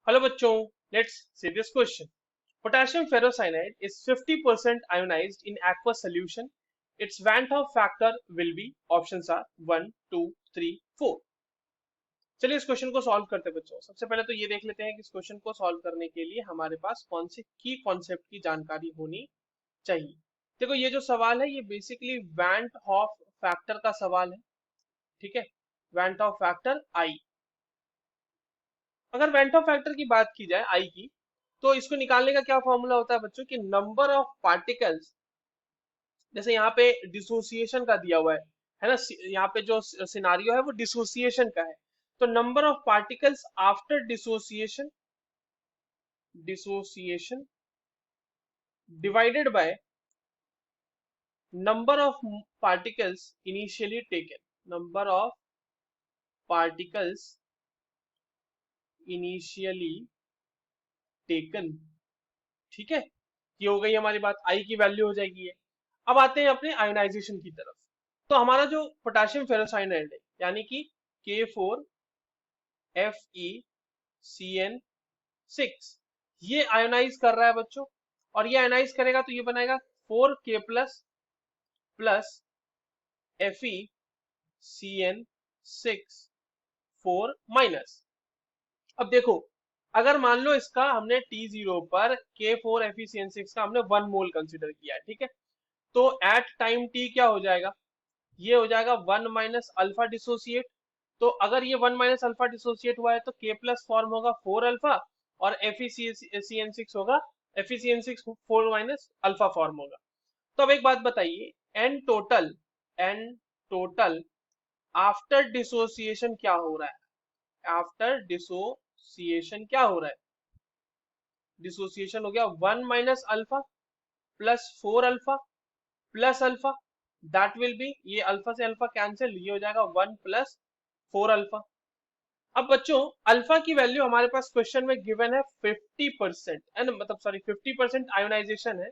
Hello बच्चों, let's see this question. Potassium ferrocyanide is 50% ionized in aqueous solution. Its Van 't Hoff factor will be, options are 1, 2, 3, 4. चलिए इस question को solve करते हैं बच्चों. सबसे पहले तो ये देख लेते हैं कि इस क्वेश्चन को सॉल्व करने के लिए हमारे पास कौन से की कॉन्सेप्ट की जानकारी होनी चाहिए. देखो, ये जो सवाल है ये बेसिकली वैन हॉफ फैक्टर का सवाल है. ठीक है, वैन हॉफ फैक्टर आई. अगर वेंट ऑफ फैक्टर की बात की जाए आई की, तो इसको निकालने का क्या फॉर्मूला होता है बच्चों कि नंबर ऑफ पार्टिकल्स, जैसे यहाँ पे डिसोसिएशन का दिया हुआ है ना. यहाँ पे जो सिनारियो है वो डिसोसिएशन का है. तो number of particles after dissociation dissociation divided by number of particles initially taken. Number of particles initially taken. ठीक है, ये हो गई हमारी बात. आई की वैल्यू हो जाएगी ये. अब आते हैं अपने आयोनाइजेशन की तरफ. तो हमारा जो पोटेशियम फेरोसाइनाइड है यानी कि K4FeCN6, ये आयोनाइज कर रहा है बच्चों. और ये आयोनाइज करेगा तो ये बनाएगा 4K plus plus FeCN6 4 minus. अब देखो, अगर मान लो इसका हमने T0 पर K4FeCN6 का हमने 1 मोल कंसिडर किया है. ठीक है, तो एट टाइम T क्या हो जाएगा, ये हो जाएगा 1 माइनस अल्फा डिसोसिएट. तो अगर ये 1 माइनस अल्फा डिसोसिएट हुआ है तो K प्लस फॉर्म होगा 4 अल्फा और FeCN6 होगा FeCN6 4 माइनस अल्फा फॉर्म होगा. तो अब एक बात बताइए, एन टोटल आफ्टर डिसोसिएशन क्या हो रहा है. आफ्टर डिसोसिएशन क्या हो रहा है, डिसोसिएशन हो गया 1 minus alpha plus 4 alpha plus alpha. That will be, ये अल्फा से अल्फा कैंसिल, ये हो जाएगा 1 प्लस 4 अल्फा. अब बच्चों, अल्फा की वैल्यू हमारे पास क्वेश्चन में गिवन है 50% है ना, मतलब सॉरी 50% आयोनाइजेशन है.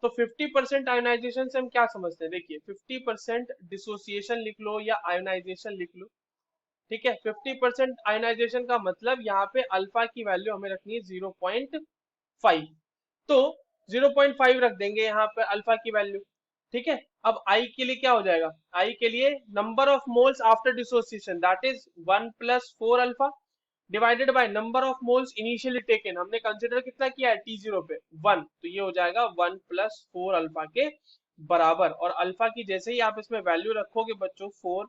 तो 50% आयोनाइजेशन से हम क्या समझते हैं, देखिए 50% डिसोसिएशन लिख लो या आयोनाइजेशन लिख लो. ठीक है, 50% आयोनाइजेशन का मतलब यहाँ पे अल्फा की वैल्यू हमें रखनी है 0.5. तो 0.5 रख देंगे यहाँ पे अल्फा की वैल्यू. ठीक है, अब आई के लिए क्या हो जाएगा, आई के लिए number of moles after dissociation that is 1 plus 4 alpha divided by number of moles initially taken. हमने कंसिडर कितना किया है T0 पे 1, तो ये हो जाएगा 1 प्लस 4 अल्फा के बराबर. और अल्फा की जैसे ही आप इसमें वैल्यू रखोगे बच्चों 4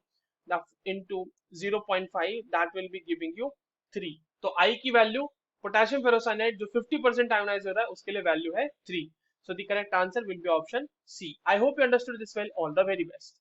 into 0.5 that will be giving you 3. तो आई की वैल्यू पोटेशियम फेरोसाइनाइड जो 50% आयोनाइज हो रहा है उसके लिए वैल्यू है 3. So the correct answer will be option C. I hope you understood this well. All the very best.